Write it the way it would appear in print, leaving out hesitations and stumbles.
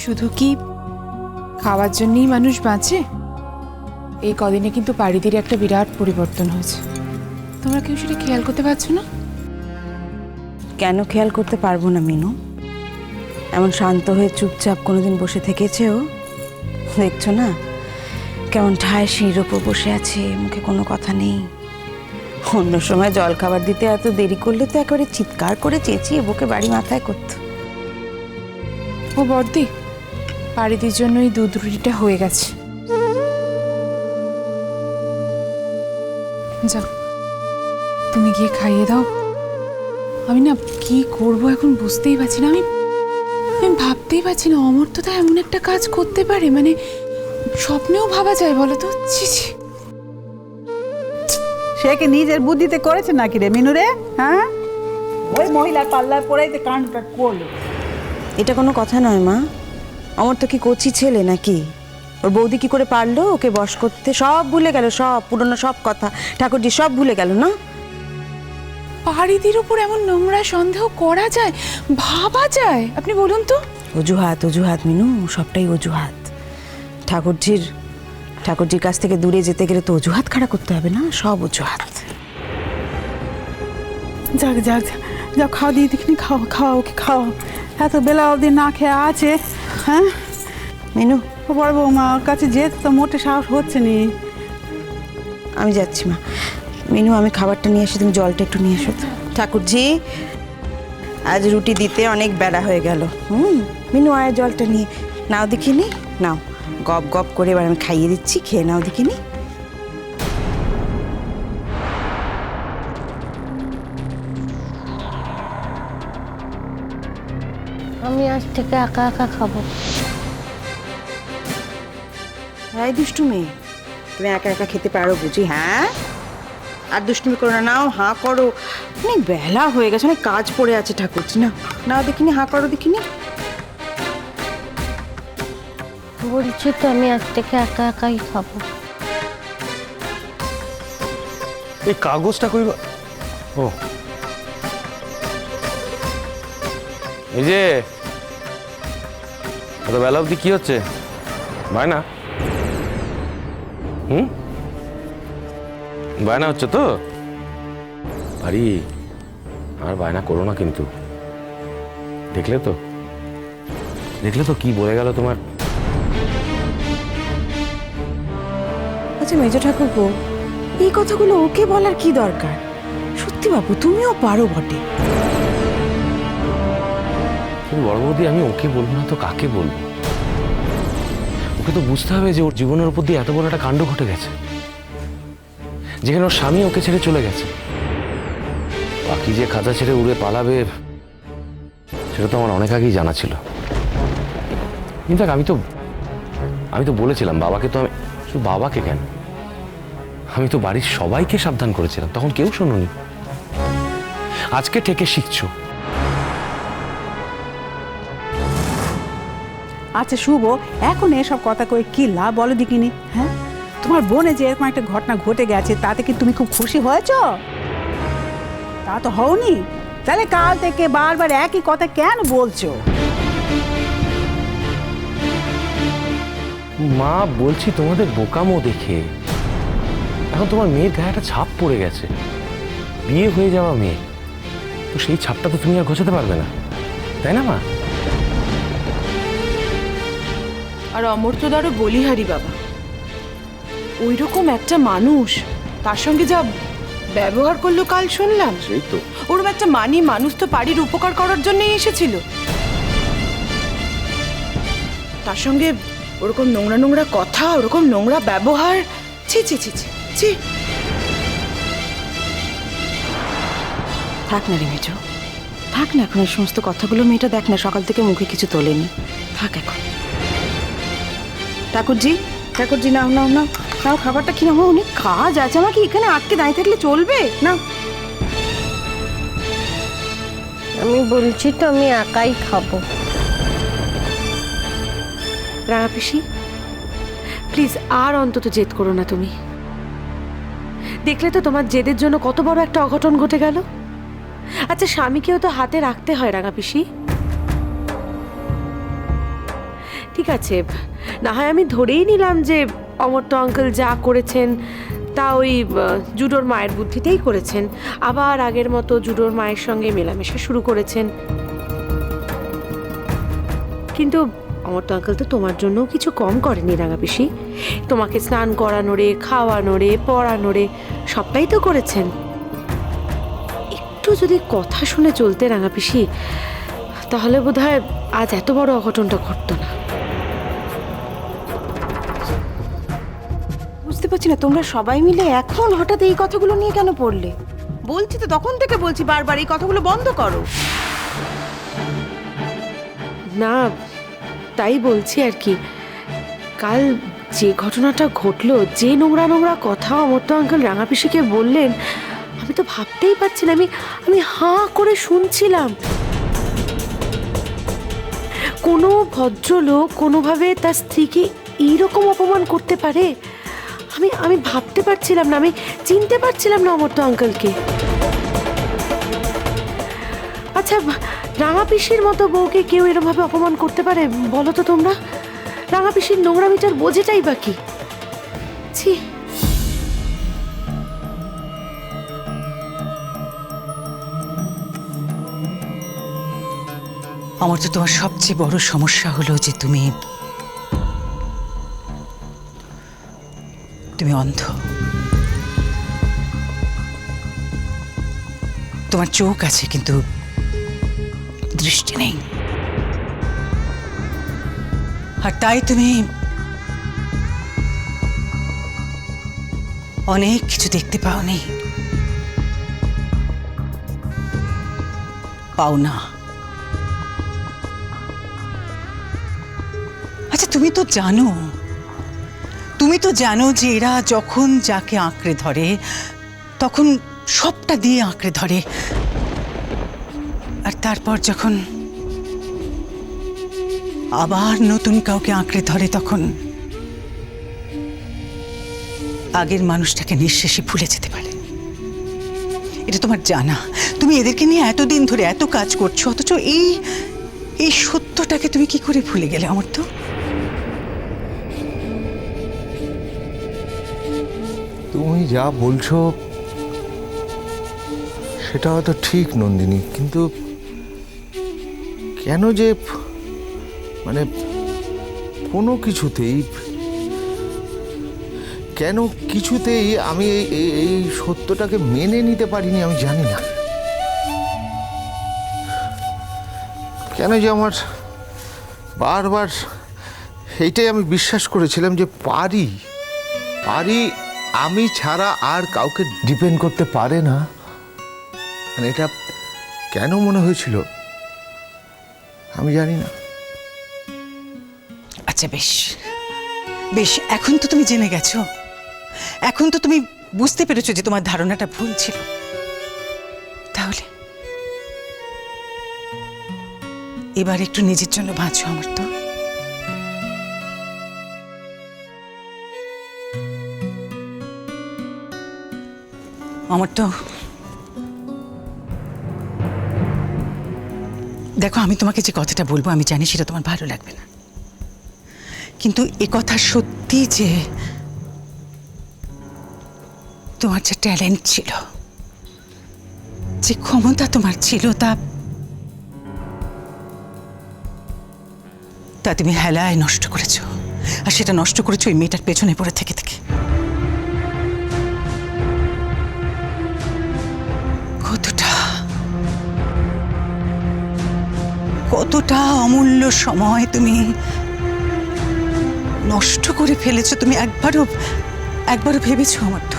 শুধু কি খাওয়ার জন্যই মানুষ বাঁচে? এই কদিনে কিন্তু বাড়িদের একটা বিরাট পরিবর্তন হয়েছে। তোমরা কেউ সেটা খেয়াল করতে পারছো না? কেন খেয়াল করতে পারবো না মিনু? এমন শান্ত হয়ে চুপচাপ কোনোদিন বসে থেকেছে ও? দেখছো না কেমন ঠায় সিঁড়ির ওপর বসে আছে, মুখে কোনো কথা নেই। অন্য সময় জল খাবার দিতে এত দেরি করলে তো একেবারে চিৎকার করে চেঁচিয়ে বুকে বাড়ি মাথায় করতো। ও বর্দি, বাড়িদের জন্য এই দুধ রুটিটা হয়ে গেছে। যাও তুমি গিয়ে খাইয়ে দাও। আমি না কি করব এখন বুঝতেই পারছি না। আমি ভাবতেই পারছি না অমর্ত্যদা এমন একটা কাজ করতে পারে, মানে স্বপ্নেও ভাবা যায় বলো তো? ছি ছি। সে কি নিজের বুদ্ধিতে করেছে নাকি রে মিনু রে? হ্যাঁ, ওই মহিলার পাল্লায় পড়াইতে কাণ্ডটা করলো। এটা কোনো কথা নয় মা। আমার তো কি কচি ছেলে নাকি? ওর বৌদি কি করে পারলো ওকে বশ করতে? সব ভুলে গেল, সব পুরনো সব কথা ঠাকুরজি সব ভুলে গেল না? পাড়িদের উপর এমন নোংরা সন্দেহ করা যায়, ভাবা যায়? আপনি বলুন তো। অজুহাত অজুহাত মিনু, সবটাই অজুহাত। ঠাকুরজির কাছ থেকে দূরে যেতে গেলে তো অজুহাত খাড়া করতে হবে না? সব অজুহাত। যাক যাক যাও, খাওয়া দিয়ে দেখিনি, খাওয়া ওকে খাওয়া। এত বেলা অবধি না খেয়ে আছে। হ্যাঁ মিনু, ও বড় বৌমার কাছে যেতে তো মোটে সাহস হচ্ছে নি। আমি যাচ্ছি মা। মিনু, আমি খাবারটা নিয়ে এসে তুমি জলটা একটু নিয়ে এসো। ঠাকুরজি, আজ রুটি দিতে অনেক বেলা হয়ে গেল। মিনু, আয় জলটা নিয়ে নাও দেখিনি। নাও, গপ গপ করে এবার আমি খাইয়ে দিচ্ছি, খেয়ে নাও দেখিনি। আমি আজ থেকে একা একা খাবো। রাই দুষ্টু মেয়ে, তুমি একা একা খেতে পারো বুঝি? হ্যাঁ, আর দুষ্টুমি করো না। নাও, হাঁ করো। অনেক বেলা হয়ে গেছে, অনেক কাজ পড়ে আছে ঠাকুরজি। না নাও দেখিনি, হাঁ করো দেখিনি। বলছি তো আমি আজ থেকে একা একাই খাবো। এই কাগজটা কইবা? ও, এই যে এত বেলা অবধি কি হচ্ছে? বায়না? বায়না হচ্ছে তো? ভারী আর বায়না করো না কিন্তু। দেখলে তো কি বলে গেল তোমার। আচ্ছা মেজ ঠাকুরপো, এই কথাগুলো ওকে বলার কি দরকার? সত্যি বাবু, তুমিও পারো বটে। কিন্তু বড় বৌদি, আমি ওকে বলবো না তো কাকে বলবো? ওকে তো বুঝতে হবে যে ওর জীবনের উপর দিয়ে এত বড় একটা কাণ্ড ঘটে গেছে, যেখানে ওর স্বামী ওকে ছেড়ে চলে গেছে। বাকি যে খাঁচা ছেড়ে উড়ে পালাবে সেটা তো আমার অনেক আগেই জানা ছিল। কিন্তু আমি তো বলেছিলাম বাবাকে। তো আমি শুধু বাবাকে কেন, আমি তো বাড়ির সবাইকে সাবধান করেছিলাম, তখন কেউ শোনোনি। আজকে থেকে শিখছো। আচ্ছা শুভ, এখন এসব কথা কই কি লাভ বলো দেখিনি? হ্যাঁ, তোমার বোনে যে এরকম একটা ঘটনা ঘটে গেছে তাতে কি তুমি খুব খুশি হয়েছ? তা তো হওনি। তাহলে কাল থেকে বারবার একই কথা কেন বলছো? মা, বলছি তোমাদের বোকামো দেখে। এখন তোমার মেয়ের গায়ে একটা ছাপ পড়ে গেছে, বিয়ে হয়ে যাওয়া মেয়ে, তো সেই ছাপটা তো তুমি আর ঘোচাতে পারবে না, তাই না মা? আর অমর্ত্যদারও বলিহারি বাবা, ওই রকম একটা মানুষ তার সঙ্গে যা ব্যবহার করলো কাল শুনলাম। সেই তো, ওরকম একটা মানুষ তো বাড়ির উপকার করার জন্যই এসেছিল, তার সঙ্গে ওরকম নোংরা নোংরা কথা, ওরকম নোংরা ব্যবহার। ছি ছি ছি ছি ছি। থাক না রে মেজো, থাক না এখন এই সমস্ত কথাগুলো। মেয়েটা দেখ না, সকাল থেকে মুখে কিছু তোলেনি। থাক এখন। ঠাকুরজি নাও নাও নাও নাও, খাবারটা কি? আমার অনেক কাজ আছে, আমাকে এখানে আটকে দাঁড়িয়ে থাকলে চলবে না? আমি বলছি তো আমি একাই খাবো। রাঙা পিসি, প্লিজ আর অন্তত জেদ করো না তুমি। দেখলে তো তোমার জেদের জন্য কত বড় একটা অঘটন ঘটে গেল। আচ্ছা, স্বামীকেও তো হাতে রাখতে হয় রাঙা পিসি। ঠিক আছে, না হয় আমি ধরেই নিলাম যে অমর্ত্য আঙ্কেল যা করেছেন তা ওই জুডোর মায়ের বুদ্ধিতেই করেছেন, আবার আগের মতো জুডোর মায়ের সঙ্গে মেলামেশা শুরু করেছেন। কিন্তু অমর্ত্য আঙ্কেল তো তোমার জন্যও কিছু কম করেনি রাঙা পিসি। তোমাকে স্নান করানোরে, খাওয়ানোরে, পড়ানোরে সবটাই তো করেছেন। একটু যদি কথা শুনে চলতে রাঙা পিসি, তাহলে বোধহয় আজ এত বড় অঘটনটা ঘটতো না। বুঝতে পারছি না তোমরা সবাই মিলে এখন হঠাৎ এই কথাগুলো নিয়ে কেন পড়লে? বলছি তো তখন থেকে বলছি বারবার এই কথাগুলো বন্ধ করো। না, তাই বলছি আর কি। কাল যে ঘটনাটা ঘটলো, যে নোংরা নোংরা কথা অমর্ত্য আঙ্কেল রাঙা পিসিকে বললেন, আমি তো ভাবতেই পারছি না। আমি হাঁ করে শুনছিলাম। কোনো ভদ্রলোক কোনোভাবে তার স্ত্রীকে এইরকম অপমান করতে পারে? আমি ভাবতে পারছিলাম না, আমি চিনতে পারছিলাম না অমর্ত্য আঙ্কেলকে। আচ্ছা, রাঙা পিসির মতো বউকে কেউ এরমভাবে অপমান করতে পারে বলো তো তোমরা? রাঙা পিসির নোংরামিটার বোঝেটাই বা কি? ছি। আমার তো তোমার সবচেয়ে বড় সমস্যা হলো যে তুমি অন্ধ। তোমার চোখ আছে কিন্তু দৃষ্টি নেই, আর তাই তুমি অনেক কিছু দেখতে পাওনি, পাও না। আচ্ছা, তুমি তো জানো যে এরা যখন যাকে আঁকড়ে ধরে তখন সবটা দিয়ে আঁকড়ে ধরে, আর তারপর যখন আবার নতুন কাউকে আঁকড়ে ধরে তখন আগের মানুষটাকে নিঃশেষে ভুলে যেতে পারে। এটা তোমার জানা। তুমি এদেরকে নিয়ে এতদিন ধরে এত কাজ করছো, অথচ এই সত্যটাকে তুমি কি করে ভুলে গেলে অমর্ত্য? তুমি যা বলছো সেটা হয়তো ঠিক নন্দিনী, কিন্তু কেন যে মানে কোনো কিছুতেই আমি এই সত্যটাকে মেনে নিতে পারিনি, আমি জানি না কেন যে আমার বারবার এইটাই আমি বিশ্বাস করেছিলাম যে পারি আমি ছাড়া আর কাউকে ডিপেন্ড করতে পারে না। মানে এটা কেন মনে হয়েছিল আমি জানি না। আচ্ছা, বেশ, এখন তো তুমি জেনে গেছো, এখন তো তুমি বুঝতে পেরেছো যে তোমার ধারণাটা ভুল ছিল। তাহলে এবার একটু নিজের জন্য বাঁচো অমর্ত্য। অমর্ত্য, দেখো, আমি তোমাকে যে কথাটা বলবো আমি জানি সেটা তোমার ভালো লাগবে না, কিন্তু এ কথা সত্যি যে তোমার যে ট্যালেন্ট ছিল, যে ক্ষমতা তোমার ছিল, তা তুমি হেলায় নষ্ট করেছো, আর সেটা নষ্ট করেছো ওই মেয়েটার পেছনে পড়ে থেকে থেকে। কতটা অমূল্য সময় তুমি নষ্ট করে ফেলেছো, তুমি একবারও ভেবেছো অমর্ত্য?